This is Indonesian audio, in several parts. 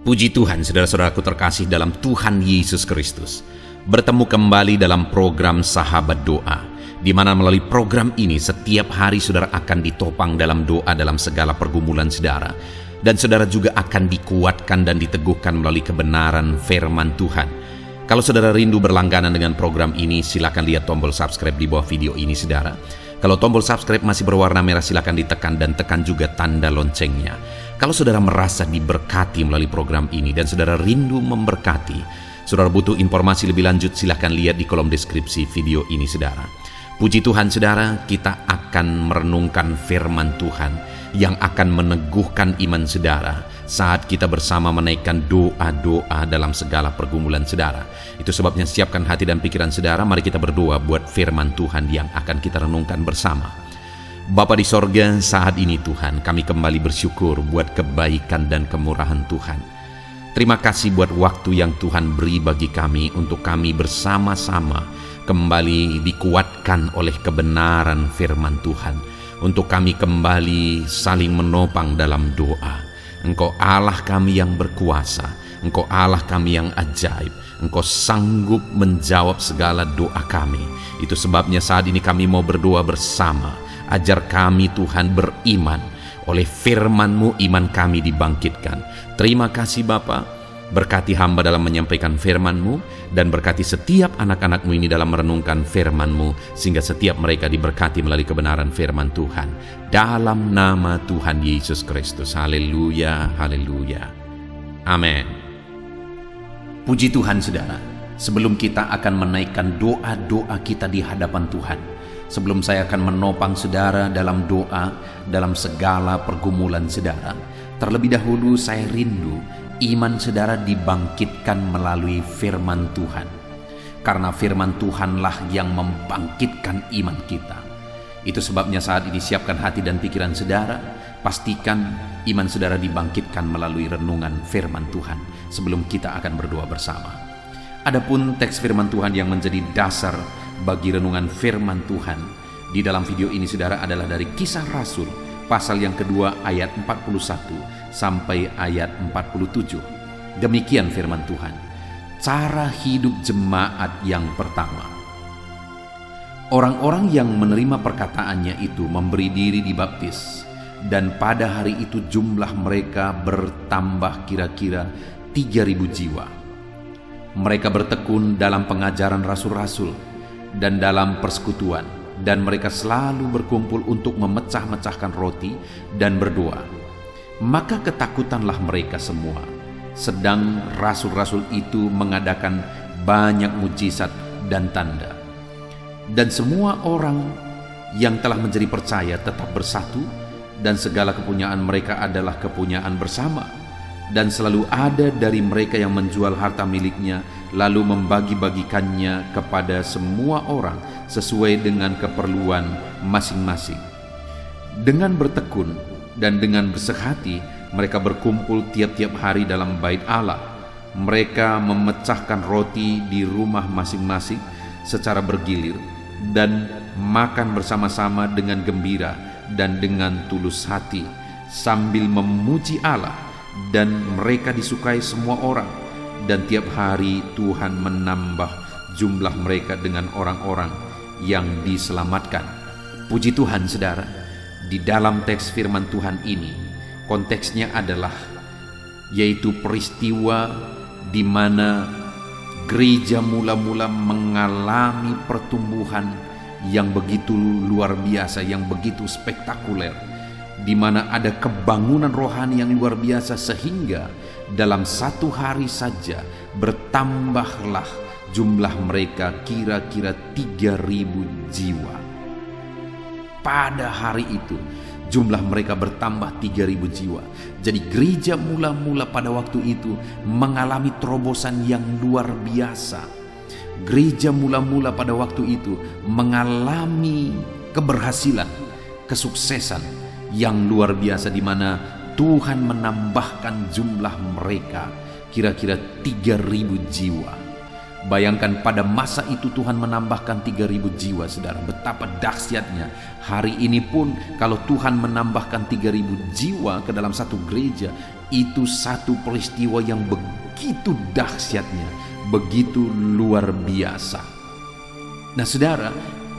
Puji Tuhan, saudara-saudaraku terkasih dalam Tuhan Yesus Kristus. Bertemu kembali dalam program Sahabat Doa, di mana melalui program ini setiap hari saudara akan ditopang dalam doa dalam segala pergumulan saudara. Dan saudara juga akan dikuatkan dan diteguhkan melalui kebenaran firman Tuhan. Kalau saudara rindu berlangganan dengan program ini, silakan lihat tombol subscribe di bawah video ini saudara. Kalau tombol subscribe masih berwarna merah, silakan ditekan dan tekan juga tanda loncengnya. Kalau saudara merasa diberkati melalui program ini dan saudara rindu memberkati, saudara butuh informasi lebih lanjut, silakan lihat di kolom deskripsi video ini saudara. Puji Tuhan saudara, kita akan merenungkan firman Tuhan yang akan meneguhkan iman saudara saat kita bersama menaikkan doa-doa dalam segala pergumulan saudara. Itu sebabnya siapkan hati dan pikiran saudara, mari kita berdoa buat firman Tuhan yang akan kita renungkan bersama. Bapa di sorga, saat ini Tuhan, kami kembali bersyukur buat kebaikan dan kemurahan Tuhan. Terima kasih buat waktu yang Tuhan beri bagi kami untuk kami bersama-sama kembali dikuatkan oleh kebenaran firman Tuhan. Untuk kami kembali saling menopang dalam doa. Engkau Allah kami yang berkuasa, Engkau Allah kami yang ajaib, Engkau sanggup menjawab segala doa kami. Itu sebabnya saat ini kami mau berdoa bersama. Ajar kami Tuhan beriman. Oleh firman-Mu iman kami dibangkitkan. Terima kasih Bapa. Berkati hamba dalam menyampaikan firman-Mu, dan berkati setiap anak-anak-Mu ini dalam merenungkan firman-Mu, sehingga setiap mereka diberkati melalui kebenaran firman Tuhan. Dalam nama Tuhan Yesus Kristus. Haleluya, haleluya. Amin. Puji Tuhan saudara, sebelum kita akan menaikkan doa-doa kita di hadapan Tuhan, sebelum saya akan menopang saudara dalam doa, dalam segala pergumulan saudara, terlebih dahulu saya rindu iman saudara dibangkitkan melalui firman Tuhan. Karena firman Tuhanlah yang membangkitkan iman kita. Itu sebabnya saat ini siapkan hati dan pikiran saudara, pastikan iman saudara dibangkitkan melalui renungan firman Tuhan sebelum kita akan berdoa bersama. Adapun teks firman Tuhan yang menjadi dasar bagi renungan firman Tuhan di dalam video ini saudara adalah dari Kisah Rasul pasal yang kedua ayat 41 sampai ayat 47. Demikian firman Tuhan. Cara hidup jemaat yang pertama. Orang-orang yang menerima perkataannya itu memberi diri dibaptis, dan pada hari itu jumlah mereka bertambah kira-kira 3.000 jiwa. Mereka bertekun dalam pengajaran rasul-rasul dan dalam persekutuan, dan mereka selalu berkumpul untuk memecah-mecahkan roti dan berdoa. Maka ketakutanlah mereka semua, sedang rasul-rasul itu mengadakan banyak mujizat dan tanda. Dan semua orang yang telah menjadi percaya tetap bersatu, dan segala kepunyaan mereka adalah kepunyaan bersama. Dan selalu ada dari mereka yang menjual harta miliknya, lalu membagi-bagikannya kepada semua orang sesuai dengan keperluan masing-masing. Dengan bertekun dan dengan bersehati, mereka berkumpul tiap-tiap hari dalam bait Allah. Mereka memecahkan roti di rumah masing-masing secara bergilir, dan makan bersama-sama dengan gembira dan dengan tulus hati, sambil memuji Allah. Dan mereka disukai semua orang, dan tiap hari Tuhan menambah jumlah mereka dengan orang-orang yang diselamatkan. Puji Tuhan saudara, di dalam teks firman Tuhan ini konteksnya adalah yaitu peristiwa di mana gereja mula-mula mengalami pertumbuhan yang begitu luar biasa, yang begitu spektakuler, di mana ada kebangunan rohani yang luar biasa, sehingga dalam satu hari saja bertambahlah jumlah mereka kira-kira 3.000 jiwa. Pada hari itu jumlah mereka bertambah 3.000 jiwa. Jadi gereja mula-mula pada waktu itu mengalami terobosan yang luar biasa. Gereja mula-mula pada waktu itu mengalami keberhasilan, kesuksesan yang luar biasa, di mana Tuhan menambahkan jumlah mereka kira-kira 3.000 jiwa. Bayangkan pada masa itu Tuhan menambahkan 3.000 jiwa, saudara. Betapa dahsyatnya. Hari ini pun kalau Tuhan menambahkan 3.000 jiwa ke dalam satu gereja, itu satu peristiwa yang begitu dahsyatnya, begitu luar biasa. Nah saudara,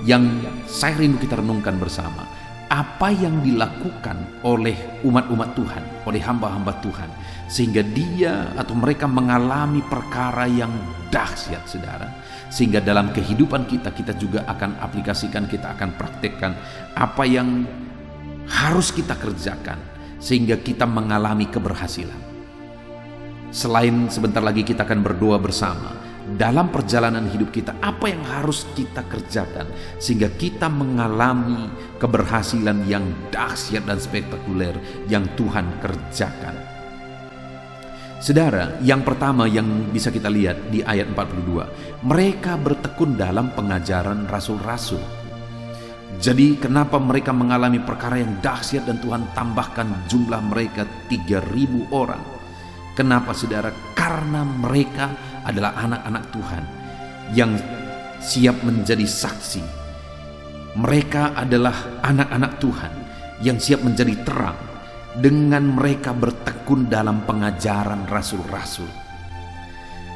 yang saya rindu kita renungkan bersama, apa yang dilakukan oleh umat-umat Tuhan, oleh hamba-hamba Tuhan, sehingga dia atau mereka mengalami perkara yang dahsyat, saudara. Sehingga dalam kehidupan kita juga akan aplikasikan, kita akan praktekkan apa yang harus kita kerjakan, sehingga kita mengalami keberhasilan. Selain sebentar lagi kita akan berdoa bersama, dalam perjalanan hidup kita apa yang harus kita kerjakan sehingga kita mengalami keberhasilan yang dahsyat dan spektakuler yang Tuhan kerjakan. Saudara, yang pertama yang bisa kita lihat di ayat 42, mereka bertekun dalam pengajaran rasul-rasul. Jadi kenapa mereka mengalami perkara yang dahsyat dan Tuhan tambahkan jumlah mereka 3.000 orang? Kenapa saudara? Karena mereka adalah anak-anak Tuhan yang siap menjadi saksi. Mereka adalah anak-anak Tuhan yang siap menjadi terang dengan mereka bertekun dalam pengajaran rasul-rasul.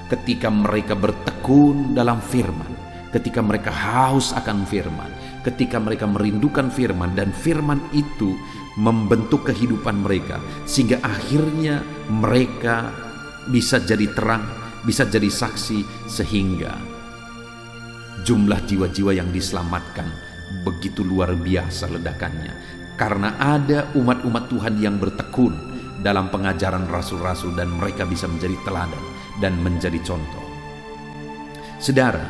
Ketika mereka bertekun dalam firman, ketika mereka haus akan firman, ketika mereka merindukan firman, dan firman itu membentuk kehidupan mereka sehingga akhirnya mereka bisa jadi terang, bisa jadi saksi, sehingga jumlah jiwa-jiwa yang diselamatkan begitu luar biasa ledakannya, karena ada umat-umat Tuhan yang bertekun dalam pengajaran rasul-rasul dan mereka bisa menjadi teladan dan menjadi contoh. Saudara,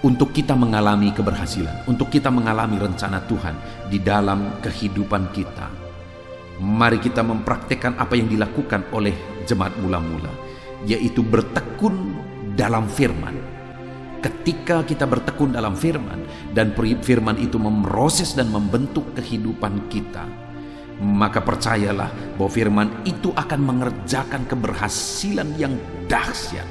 untuk kita mengalami keberhasilan, untuk kita mengalami rencana Tuhan di dalam kehidupan kita, mari kita mempraktekkan apa yang dilakukan oleh jemaat mula-mula, yaitu bertekun dalam firman. Ketika kita bertekun dalam firman dan firman itu memproses dan membentuk kehidupan kita, maka percayalah bahwa firman itu akan mengerjakan keberhasilan yang dahsyat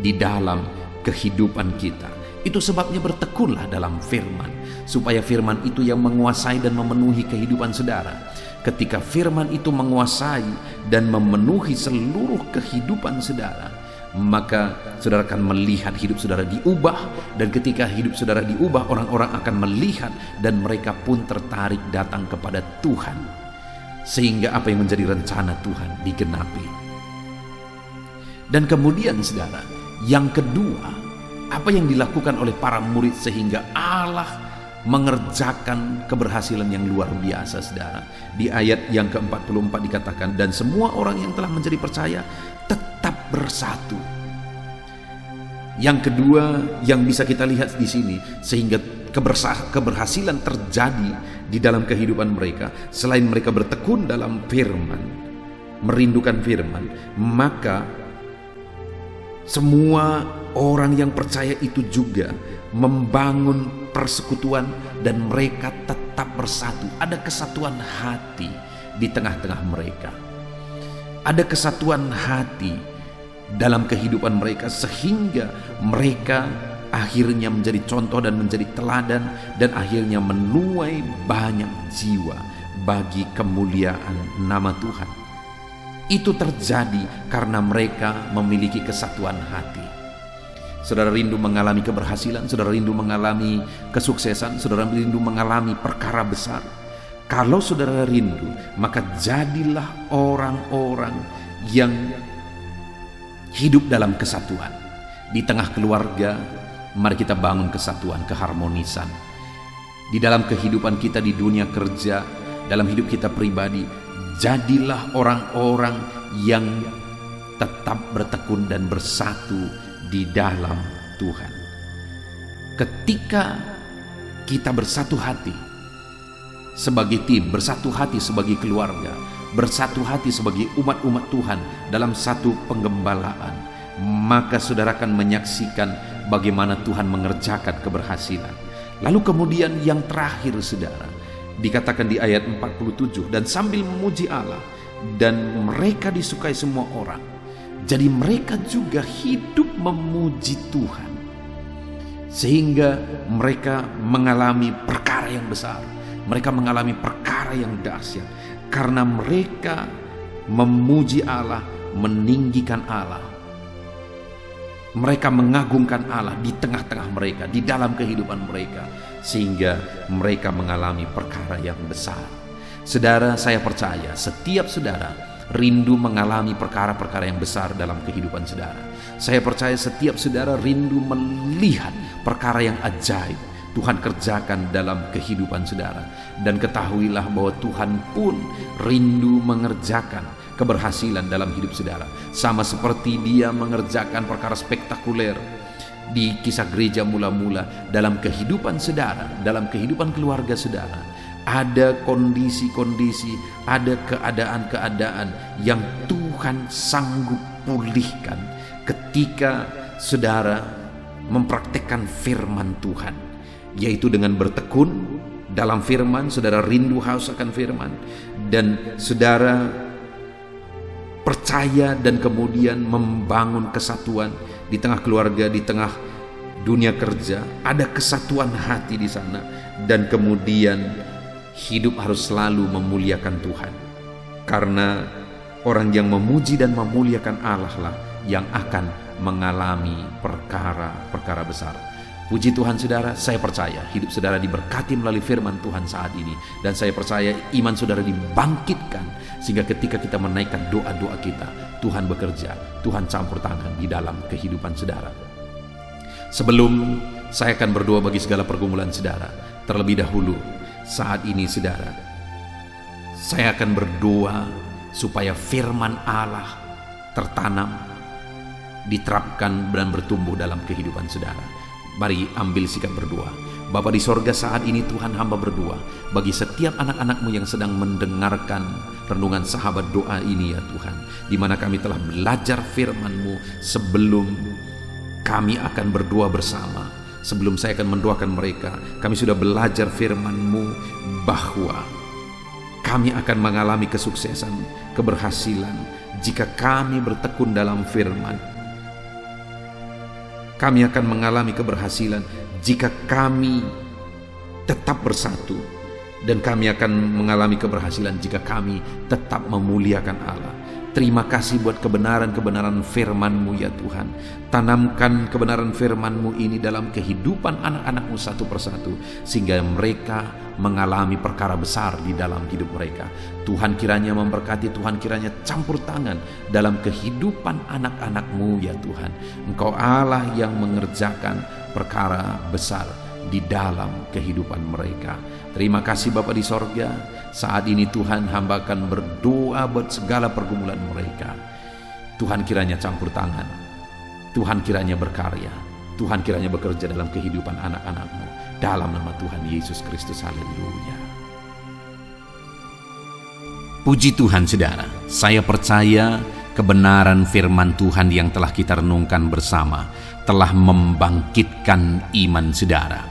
di dalam kehidupan kita. Itu sebabnya bertekunlah dalam firman, supaya firman itu yang menguasai dan memenuhi kehidupan saudara. Ketika firman itu menguasai dan memenuhi seluruh kehidupan saudara, maka saudara akan melihat hidup saudara diubah. Dan ketika hidup saudara diubah, orang-orang akan melihat dan mereka pun tertarik datang kepada Tuhan, sehingga apa yang menjadi rencana Tuhan digenapi. Dan kemudian saudara, yang kedua, apa yang dilakukan oleh para murid sehingga Allah mengerjakan keberhasilan yang luar biasa, saudara. Di ayat yang ke-44 dikatakan, dan semua orang yang telah menjadi percaya tetap bersatu. Yang kedua yang bisa kita lihat di sini, sehingga keberhasilan terjadi di dalam kehidupan mereka, selain mereka bertekun dalam firman, merindukan firman, maka semua orang yang percaya itu juga membangun persekutuan dan mereka tetap bersatu. Ada kesatuan hati di tengah-tengah mereka. Ada kesatuan hati dalam kehidupan mereka sehingga mereka akhirnya menjadi contoh dan menjadi teladan dan akhirnya menuai banyak jiwa bagi kemuliaan nama Tuhan. Itu terjadi karena mereka memiliki kesatuan hati. Saudara rindu mengalami keberhasilan, saudara rindu mengalami kesuksesan, saudara rindu mengalami perkara besar. Kalau saudara rindu, maka jadilah orang-orang yang hidup dalam kesatuan. Di tengah keluarga, mari kita bangun kesatuan, keharmonisan. Di dalam kehidupan kita di dunia kerja, dalam hidup kita pribadi, jadilah orang-orang yang tetap bertekun dan bersatu di dalam Tuhan. Ketika kita bersatu hati sebagai tim, bersatu hati sebagai keluarga, bersatu hati sebagai umat-umat Tuhan dalam satu penggembalaan, maka saudara akan menyaksikan bagaimana Tuhan mengerjakan keberhasilan. Lalu kemudian yang terakhir saudara, dikatakan di ayat 47, dan sambil memuji Allah, dan mereka disukai semua orang. Jadi mereka juga hidup memuji Tuhan, sehingga mereka mengalami perkara yang besar, mereka mengalami perkara yang dahsyat, karena mereka memuji Allah, meninggikan Allah. Mereka mengagungkan Allah di tengah-tengah mereka, di dalam kehidupan mereka, sehingga mereka mengalami perkara yang besar. Saudara, saya percaya setiap saudara rindu mengalami perkara-perkara yang besar dalam kehidupan saudara. Saya percaya setiap saudara rindu melihat perkara yang ajaib Tuhan kerjakan dalam kehidupan saudara. Dan ketahuilah bahwa Tuhan pun rindu mengerjakan keberhasilan dalam hidup saudara, sama seperti Dia mengerjakan perkara spektakuler di kisah gereja mula-mula dalam kehidupan saudara, dalam kehidupan keluarga saudara. Ada kondisi-kondisi, ada keadaan-keadaan yang Tuhan sanggup pulihkan ketika saudara mempraktekkan firman Tuhan, yaitu dengan bertekun dalam firman. Saudara rindu haus akan firman, dan saudara percaya dan kemudian membangun kesatuan di tengah keluarga, di tengah dunia kerja. Ada kesatuan hati di sana, dan kemudian hidup harus selalu memuliakan Tuhan, karena orang yang memuji dan memuliakan Allah lah yang akan mengalami perkara-perkara besar. Puji Tuhan saudara, saya percaya hidup saudara diberkati melalui firman Tuhan saat ini, dan saya percaya iman saudara dibangkitkan, sehingga ketika kita menaikkan doa-doa kita, Tuhan bekerja, Tuhan campur tangan di dalam kehidupan saudara. Sebelum saya akan berdoa bagi segala pergumulan saudara, terlebih dahulu saat ini saudara, saya akan berdoa supaya firman Allah tertanam, diterapkan dan bertumbuh dalam kehidupan saudara. Mari ambil sikap berdoa. Bapa di sorga, saat ini Tuhan, hamba berdoa bagi setiap anak-anak-Mu yang sedang mendengarkan renungan sahabat doa ini ya Tuhan, di mana kami telah belajar firman-Mu. Sebelum kami akan berdoa bersama, sebelum saya akan mendoakan mereka, kami sudah belajar firman-Mu bahwa kami akan mengalami kesuksesan, keberhasilan jika kami bertekun dalam firman. Kami akan mengalami keberhasilan jika kami tetap bersatu, dan kami akan mengalami keberhasilan jika kami tetap memuliakan Allah. Terima kasih buat kebenaran-kebenaran firman-Mu ya Tuhan. Tanamkan kebenaran firman-Mu ini dalam kehidupan anak-anak-Mu satu persatu, sehingga mereka mengalami perkara besar di dalam hidup mereka. Tuhan kiranya memberkati, Tuhan kiranya campur tangan dalam kehidupan anak-anak-Mu ya Tuhan. Engkau Allah yang mengerjakan perkara besar di dalam kehidupan mereka. Terima kasih Bapa di sorga. Saat ini Tuhan, hamba akan berdoa buat segala pergumulan mereka. Tuhan kiranya campur tangan, Tuhan kiranya berkarya, Tuhan kiranya bekerja dalam kehidupan anak-anak-Mu, dalam nama Tuhan Yesus Kristus. Haleluya. Puji Tuhan saudara, saya percaya kebenaran firman Tuhan yang telah kita renungkan bersama telah membangkitkan iman saudara.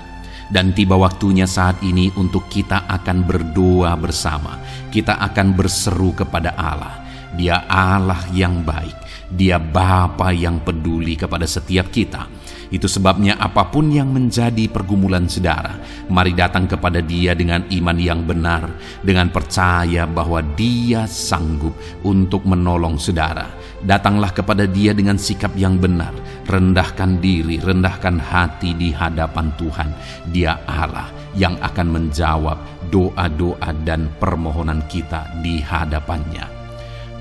Dan tiba waktunya saat ini untuk kita akan berdoa bersama. Kita akan berseru kepada Allah. Dia Allah yang baik, Dia Bapa yang peduli kepada setiap kita. Itu sebabnya apapun yang menjadi pergumulan saudara, mari datang kepada Dia dengan iman yang benar, dengan percaya bahwa Dia sanggup untuk menolong saudara. Datanglah kepada Dia dengan sikap yang benar, rendahkan diri, rendahkan hati di hadapan Tuhan. Dia Allah yang akan menjawab doa-doa dan permohonan kita di hadapannya.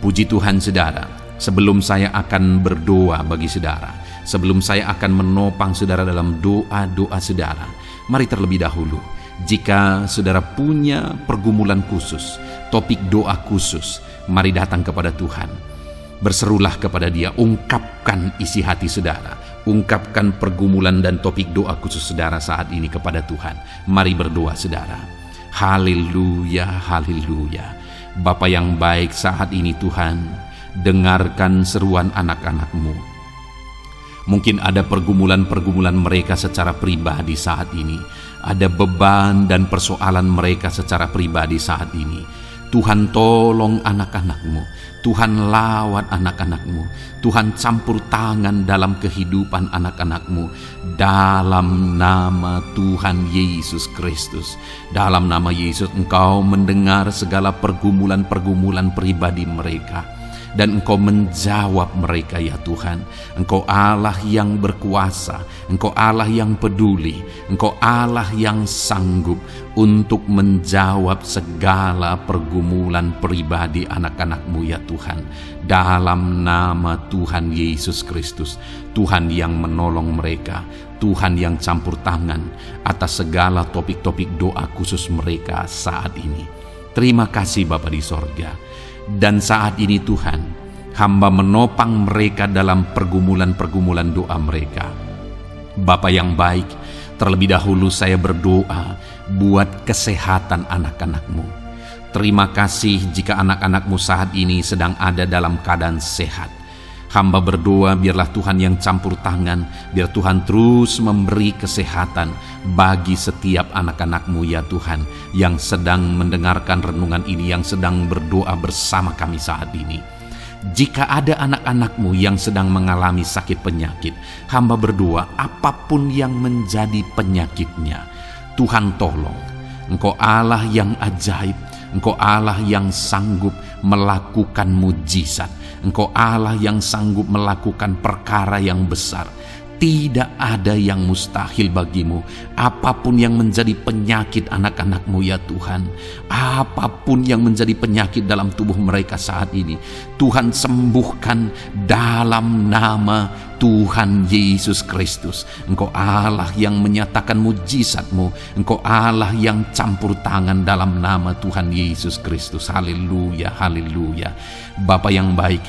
Puji Tuhan saudara, sebelum saya akan berdoa bagi saudara, sebelum saya akan menopang saudara dalam doa-doa saudara, mari terlebih dahulu, jika saudara punya pergumulan khusus, topik doa khusus, mari datang kepada Tuhan. Berserulah kepada Dia, ungkapkan isi hati saudara, ungkapkan pergumulan dan topik doa khusus saudara saat ini kepada Tuhan. Mari berdoa saudara. Haleluya, haleluya. Bapa yang baik, saat ini Tuhan, dengarkan seruan anak-anak-Mu. Mungkin ada pergumulan-pergumulan mereka secara pribadi saat ini. Ada beban dan persoalan mereka secara pribadi saat ini. Tuhan tolong anak-anak-Mu, Tuhan lawat anak-anak-Mu, Tuhan campur tangan dalam kehidupan anak-anak-Mu, dalam nama Tuhan Yesus Kristus. Dalam nama Yesus Engkau mendengar segala pergumulan-pergumulan pribadi mereka, dan Engkau menjawab mereka ya Tuhan. Engkau Allah yang berkuasa, Engkau Allah yang peduli, Engkau Allah yang sanggup untuk menjawab segala pergumulan pribadi anak-anak-Mu ya Tuhan. Dalam nama Tuhan Yesus Kristus, Tuhan yang menolong mereka, Tuhan yang campur tangan atas segala topik-topik doa khusus mereka saat ini. Terima kasih Bapa di sorga. Dan saat ini Tuhan, hamba menopang mereka dalam pergumulan-pergumulan doa mereka. Bapa yang baik, terlebih dahulu saya berdoa buat kesehatan anak-anak-Mu. Terima kasih jika anak-anak-Mu saat ini sedang ada dalam keadaan sehat. Hamba berdoa biarlah Tuhan yang campur tangan, biar Tuhan terus memberi kesehatan bagi setiap anak-anak-Mu ya Tuhan, yang sedang mendengarkan renungan ini, yang sedang berdoa bersama kami saat ini. Jika ada anak-anak-Mu yang sedang mengalami sakit penyakit, hamba berdoa apapun yang menjadi penyakitnya, Tuhan tolong. Engkau Allah yang ajaib, Engkau Allah yang sanggup melakukan mujizat, Engkau Allah yang sanggup melakukan perkara yang besar. Tidak ada yang mustahil bagimu. Apapun yang menjadi penyakit anak-anak-Mu ya Tuhan, apapun yang menjadi penyakit dalam tubuh mereka saat ini, Tuhan sembuhkan dalam nama Tuhan Yesus Kristus. Engkau Allah yang menyatakan mujizat-Mu, Engkau Allah yang campur tangan dalam nama Tuhan Yesus Kristus. Haleluya, haleluya. Bapa yang baik,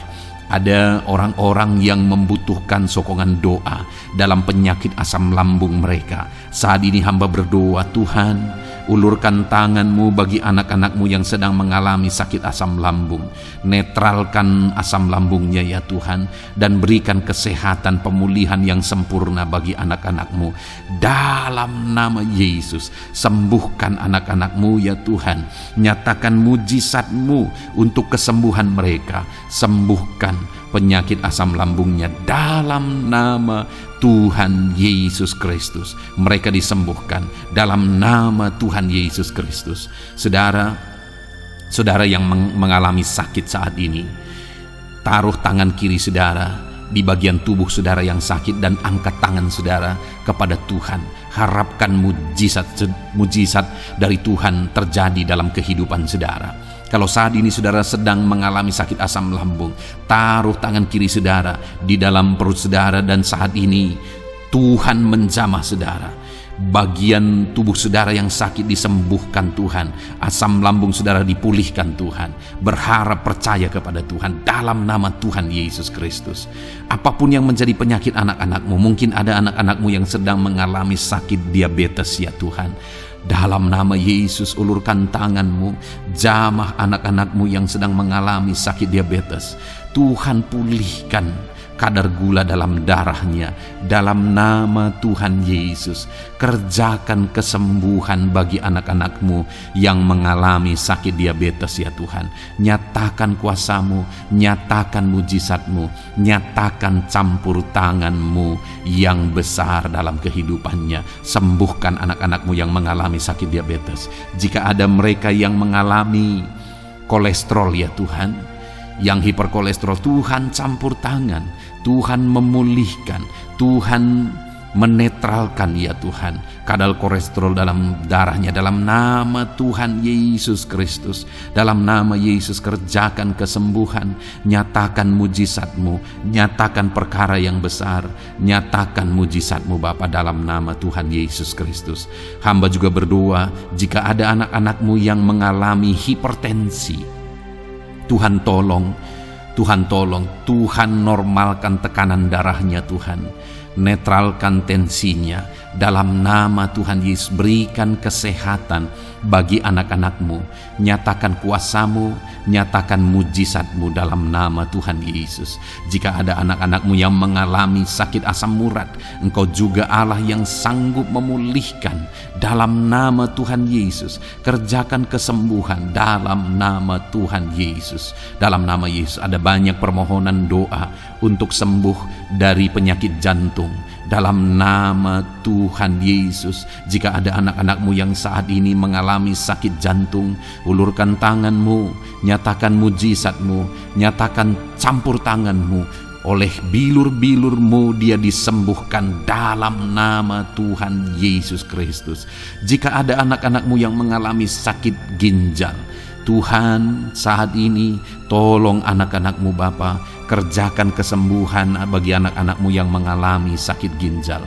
ada orang-orang yang membutuhkan sokongan doa dalam penyakit asam lambung mereka. Saat ini hamba berdoa, Tuhan, ulurkan tangan-Mu bagi anak-anak-Mu yang sedang mengalami sakit asam lambung. Netralkan asam lambungnya ya Tuhan, dan berikan kesehatan pemulihan yang sempurna bagi anak-anak-Mu. Dalam nama Yesus, sembuhkan anak-anak-Mu ya Tuhan. Nyatakan mujizat-Mu untuk kesembuhan mereka. Sembuhkan penyakit asam lambungnya dalam nama Tuhan Yesus Kristus. Mereka disembuhkan dalam nama Tuhan Yesus Kristus. Saudara yang mengalami sakit saat ini, taruh tangan kiri saudara di bagian tubuh saudara yang sakit dan angkat tangan saudara kepada Tuhan. Harapkan mujizat dari Tuhan terjadi dalam kehidupan saudara. Kalau saat ini saudara sedang mengalami sakit asam lambung, taruh tangan kiri saudara di dalam perut saudara, dan saat ini Tuhan menjamah saudara. Bagian tubuh saudara yang sakit disembuhkan Tuhan. Asam lambung saudara dipulihkan Tuhan. Berharap, percaya kepada Tuhan dalam nama Tuhan Yesus Kristus. Apapun yang menjadi penyakit anak-anak-Mu, mungkin ada anak-anak-Mu yang sedang mengalami sakit diabetes ya Tuhan. Dalam nama Yesus, ulurkan tangan-Mu, jamah anak-anak-Mu yang sedang mengalami sakit diabetes. Tuhan pulihkan kadar gula dalam darahnya. Dalam nama Tuhan Yesus, kerjakan kesembuhan bagi anak-anak-Mu yang mengalami sakit diabetes ya Tuhan. Nyatakan kuasa-Mu, nyatakan mujizat-Mu, nyatakan campur tangan-Mu yang besar dalam kehidupannya. Sembuhkan anak-anak-Mu yang mengalami sakit diabetes. Jika ada mereka yang mengalami kolesterol ya Tuhan, yang hiperkolesterol, Tuhan campur tangan, Tuhan memulihkan, Tuhan menetralkan ya Tuhan kadar kolesterol dalam darahnya. Dalam nama Tuhan Yesus Kristus, dalam nama Yesus, kerjakan kesembuhan, nyatakan mujizat-Mu, nyatakan perkara yang besar, nyatakan mujizat-Mu Bapa dalam nama Tuhan Yesus Kristus. Hamba juga berdoa jika ada anak-anak-Mu yang mengalami hipertensi, Tuhan tolong, Tuhan tolong, Tuhan normalkan tekanan darahnya Tuhan. Netralkan tensinya, Dalam nama Tuhan Yesus, berikan kesehatan bagi anak-anak-Mu. Nyatakan kuasa-Mu, nyatakan mujizat-Mu dalam nama Tuhan Yesus. Jika ada anak-anak-Mu yang mengalami sakit asam urat, Engkau juga Allah yang sanggup memulihkan dalam nama Tuhan Yesus. Kerjakan kesembuhan dalam nama Tuhan Yesus. Dalam nama Yesus ada banyak permohonan doa untuk sembuh dari penyakit jantung. Dalam nama Tuhan Yesus, jika ada anak-anak-Mu yang saat ini mengalami sakit jantung, ulurkan tangan-Mu, nyatakan mujizat-Mu, nyatakan campur tangan-Mu. Oleh bilur-bilur-Mu dia disembuhkan dalam nama Tuhan Yesus Kristus. Jika ada anak-anak-Mu yang mengalami sakit ginjal, Tuhan saat ini tolong anak-anak-Mu Bapa, kerjakan kesembuhan bagi anak-anak-Mu yang mengalami sakit ginjal.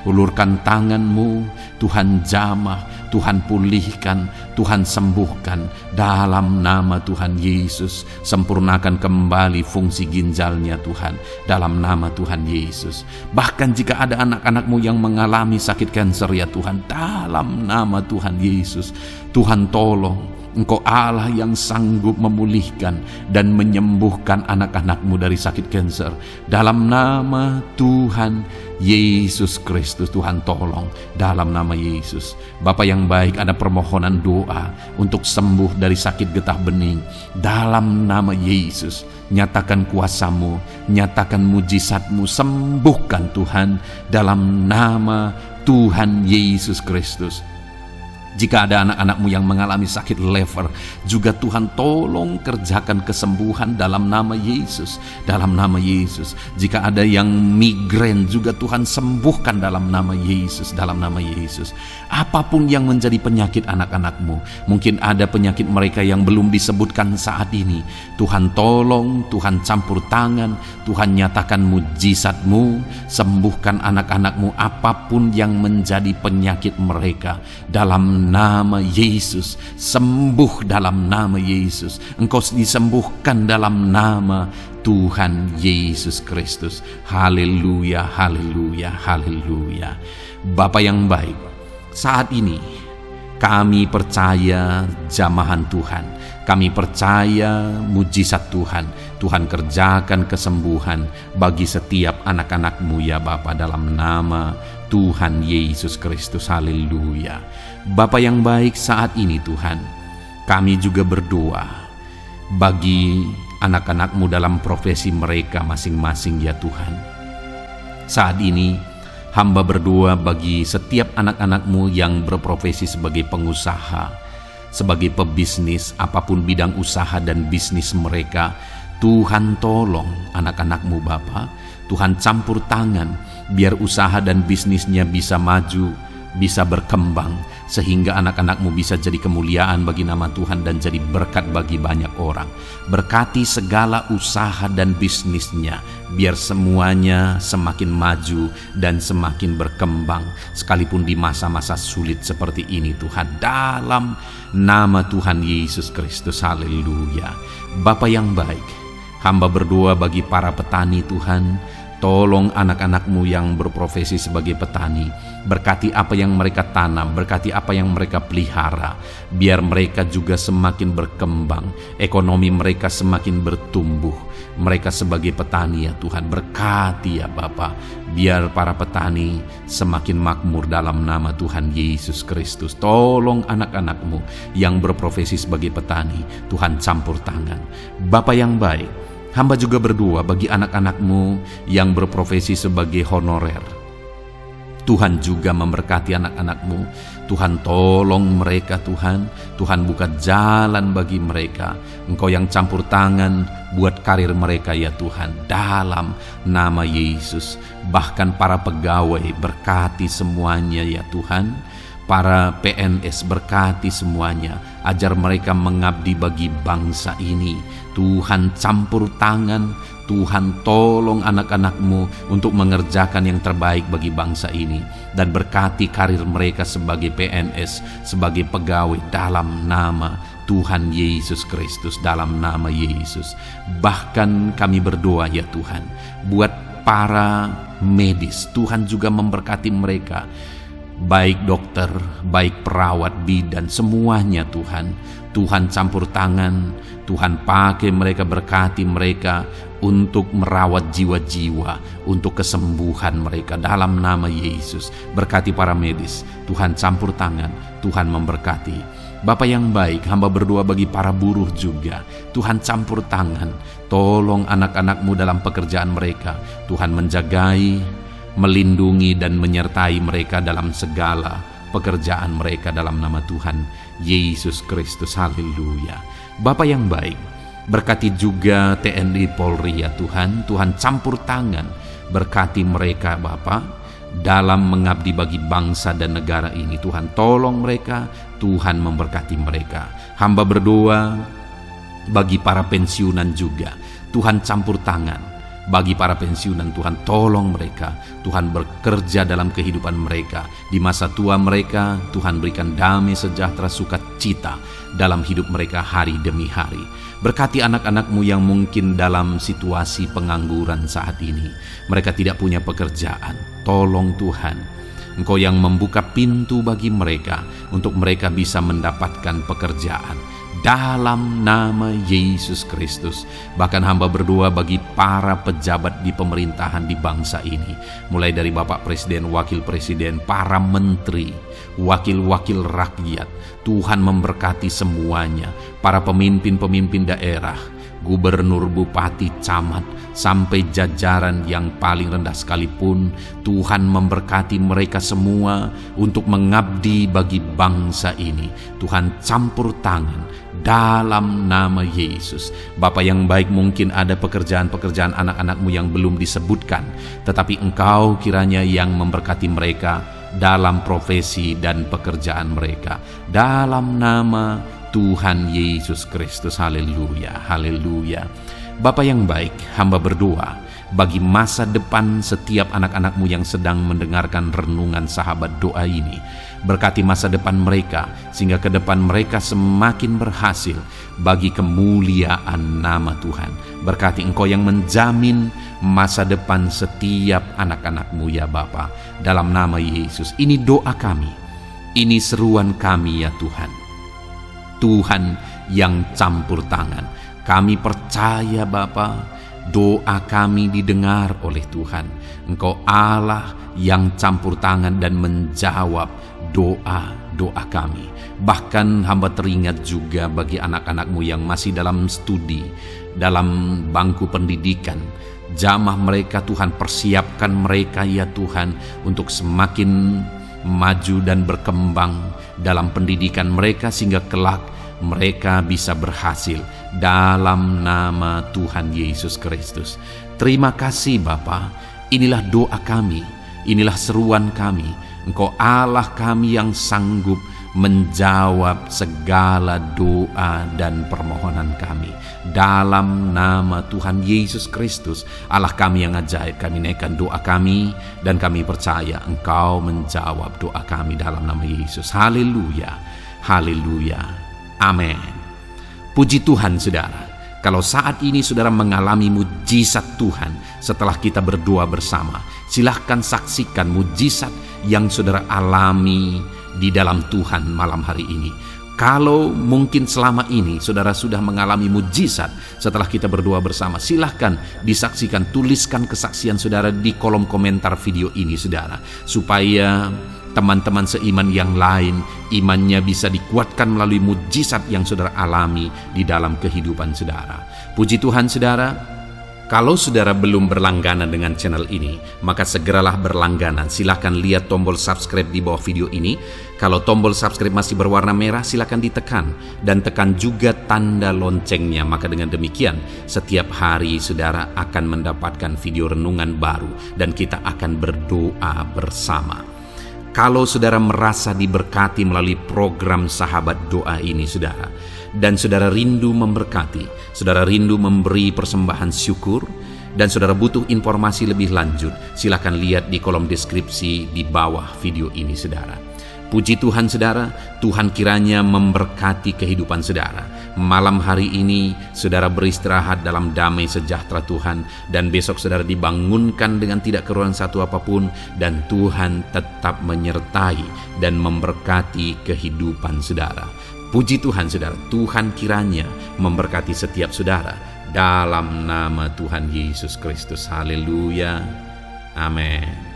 Ulurkan tangan-Mu, Tuhan jamah, Tuhan pulihkan, Tuhan sembuhkan dalam nama Tuhan Yesus. Sempurnakan kembali fungsi ginjalnya Tuhan dalam nama Tuhan Yesus. Bahkan jika ada anak-anak-Mu yang mengalami sakit kanker ya Tuhan, dalam nama Tuhan Yesus, Tuhan tolong. Engkau Allah yang sanggup memulihkan dan menyembuhkan anak-anak-Mu dari sakit kanker. Dalam nama Tuhan Yesus Kristus, Tuhan tolong dalam nama Yesus. Bapa yang baik, ada permohonan doa untuk sembuh dari sakit getah bening. Dalam nama Yesus, nyatakan kuasa-Mu, nyatakan mujizat-Mu, sembuhkan Tuhan dalam nama Tuhan Yesus Kristus. Jika ada anak-anak-Mu yang mengalami sakit lever, juga Tuhan tolong kerjakan kesembuhan dalam nama Yesus. Dalam nama Yesus. Jika ada yang migrain, juga Tuhan sembuhkan dalam nama Yesus. Dalam nama Yesus. Apapun yang menjadi penyakit anak-anak-Mu, mungkin ada penyakit mereka yang belum disebutkan saat ini, Tuhan tolong, Tuhan campur tangan, Tuhan nyatakan mujizat-Mu, sembuhkan anak-anak-Mu apapun yang menjadi penyakit mereka. Dalam nama Yesus, sembuh dalam nama Yesus. Engkau disembuhkan dalam nama Tuhan Yesus Kristus. Haleluya, haleluya, haleluya. Bapa yang baik, saat ini kami percaya jamahan Tuhan, kami percaya mujizat Tuhan. Tuhan kerjakan kesembuhan bagi setiap anak-anak-Mu ya Bapa, dalam nama Tuhan Yesus Kristus. Haleluya. Bapa yang baik, saat ini Tuhan, kami juga berdoa bagi anak-anak-Mu dalam profesi mereka masing-masing ya Tuhan. Saat ini hamba berdoa bagi setiap anak-anak-Mu yang berprofesi sebagai pengusaha, sebagai pebisnis, apapun bidang usaha dan bisnis mereka. Tuhan tolong anak-anak-Mu Bapa, Tuhan campur tangan biar usaha dan bisnisnya bisa maju, bisa berkembang, sehingga anak-anak-Mu bisa jadi kemuliaan bagi nama Tuhan dan jadi berkat bagi banyak orang. Berkati segala usaha dan bisnisnya, biar semuanya semakin maju dan semakin berkembang, sekalipun di masa-masa sulit seperti ini Tuhan, dalam nama Tuhan Yesus Kristus. Haleluya. Bapa yang baik, hamba berdoa bagi para petani Tuhan. Tolong anak-anak-Mu yang berprofesi sebagai petani, berkati apa yang mereka tanam, berkati apa yang mereka pelihara, biar mereka juga semakin berkembang, ekonomi mereka semakin bertumbuh. Mereka sebagai petani ya Tuhan, berkati ya Bapa, biar para petani semakin makmur dalam nama Tuhan Yesus Kristus. Tolong anak-anak-Mu yang berprofesi sebagai petani, Tuhan campur tangan. Bapa yang baik, hamba juga berdoa bagi anak-anak-Mu yang berprofesi sebagai honorer. Tuhan juga memberkati anak-anak-Mu. Tuhan tolong mereka Tuhan. Tuhan buka jalan bagi mereka. Engkau yang campur tangan buat karir mereka ya Tuhan, dalam nama Yesus. Bahkan para pegawai berkati semuanya ya Tuhan. Para PNS berkati semuanya, ajar mereka mengabdi bagi bangsa ini. Tuhan campur tangan, Tuhan tolong anak-anak-Mu untuk mengerjakan yang terbaik bagi bangsa ini, dan berkati karir mereka sebagai PNS, sebagai pegawai, dalam nama Tuhan Yesus Kristus, dalam nama Yesus. Bahkan kami berdoa ya Tuhan, buat para medis, Tuhan juga memberkati mereka. baik dokter, baik perawat, bidan, semuanya Tuhan. Tuhan campur tangan, Tuhan pakai mereka, berkati mereka untuk merawat jiwa-jiwa, untuk kesembuhan mereka dalam nama Yesus. Berkati para medis, Tuhan campur tangan, Tuhan memberkati. Bapa yang baik, hamba berdoa bagi para buruh juga. Tuhan campur tangan, tolong anak-anak-Mu dalam pekerjaan mereka. Tuhan menjagai, melindungi dan menyertai mereka dalam segala pekerjaan mereka dalam nama Tuhan Yesus Kristus. Haleluya. Bapa yang baik, berkati juga TNI Polri ya Tuhan. Tuhan campur tangan, berkati mereka Bapa dalam mengabdi bagi bangsa dan negara ini. Tuhan tolong mereka, Tuhan memberkati mereka. Hamba berdoa bagi para pensiunan juga. Tuhan campur tangan bagi para pensiunan, Tuhan tolong mereka. Tuhan bekerja dalam kehidupan mereka. Di masa tua mereka, Tuhan berikan damai sejahtera sukacita dalam hidup mereka hari demi hari. Berkati anak-anak-Mu yang mungkin dalam situasi pengangguran saat ini. Mereka tidak punya pekerjaan. Tolong Tuhan, Engkau yang membuka pintu bagi mereka untuk mereka bisa mendapatkan pekerjaan dalam nama Yesus Kristus. Bahkan hamba berdoa bagi para pejabat di pemerintahan di bangsa ini, mulai dari Bapak Presiden, Wakil Presiden, para menteri, wakil-wakil rakyat. Tuhan memberkati semuanya, para pemimpin-pemimpin daerah, gubernur, bupati, camat, sampai jajaran yang paling rendah sekalipun. Tuhan memberkati mereka semua untuk mengabdi bagi bangsa ini. Tuhan campur tangan dalam nama Yesus. Bapa yang baik, mungkin ada pekerjaan-pekerjaan anak-anak-Mu yang belum disebutkan, tetapi Engkau kiranya yang memberkati mereka dalam profesi dan pekerjaan mereka. Dalam nama Tuhan Yesus Kristus. Haleluya, haleluya. Bapa yang baik, hamba berdoa bagi masa depan setiap anak-anak-Mu yang sedang mendengarkan renungan sahabat doa ini. Berkati masa depan mereka, sehingga ke depan mereka semakin berhasil bagi kemuliaan nama Tuhan. Berkati Engkau yang menjamin masa depan setiap anak-anak-Mu ya Bapa. Dalam nama Yesus, ini doa kami, ini seruan kami ya Tuhan. Tuhan yang campur tangan, kami percaya Bapa, doa kami didengar oleh Tuhan. Engkau Allah yang campur tangan dan menjawab doa-doa kami. Bahkan hamba teringat juga bagi anak-anak-Mu yang masih dalam studi, dalam bangku pendidikan. Jamah mereka Tuhan, persiapkan mereka ya Tuhan untuk semakin maju dan berkembang dalam pendidikan mereka, sehingga kelak mereka bisa berhasil dalam nama Tuhan Yesus Kristus. Terima kasih Bapa, inilah doa kami, inilah seruan kami. Engkau Allah kami yang sanggup menjawab segala doa dan permohonan kami. Dalam nama Tuhan Yesus Kristus, Allah kami yang ajaib, kami naikkan doa kami dan kami percaya Engkau menjawab doa kami dalam nama Yesus. Haleluya, haleluya, amin. Puji Tuhan saudara, kalau saat ini saudara mengalami mujizat Tuhan setelah kita berdoa bersama, silahkan saksikan mujizat yang saudara alami di dalam Tuhan malam hari ini. Kalau mungkin selama ini saudara sudah mengalami mujizat setelah kita berdoa bersama, silahkan disaksikan, tuliskan kesaksian saudara di kolom komentar video ini saudara, supaya teman-teman seiman yang lain imannya bisa dikuatkan melalui mujizat yang saudara alami di dalam kehidupan saudara. Puji Tuhan saudara. Kalau saudara belum berlangganan dengan channel ini, maka segeralah berlangganan. Silahkan lihat tombol subscribe di bawah video ini. Kalau tombol subscribe masih berwarna merah, silahkan ditekan. Dan tekan juga tanda loncengnya. Maka dengan demikian, setiap hari saudara akan mendapatkan video renungan baru. Dan kita akan berdoa bersama. Kalau saudara merasa diberkati melalui program Sahabat Doa ini saudara, dan saudara rindu memberkati, saudara rindu memberi persembahan syukur, dan saudara butuh informasi lebih lanjut, silakan lihat di kolom deskripsi di bawah video ini saudara. Puji Tuhan saudara, Tuhan kiranya memberkati kehidupan saudara. Malam hari ini saudara beristirahat dalam damai sejahtera Tuhan, dan besok saudara dibangunkan dengan tidak kekurangan satu apapun, dan Tuhan tetap menyertai dan memberkati kehidupan saudara. Puji Tuhan saudara, Tuhan kiranya memberkati setiap saudara dalam nama Tuhan Yesus Kristus. Haleluya. Amin.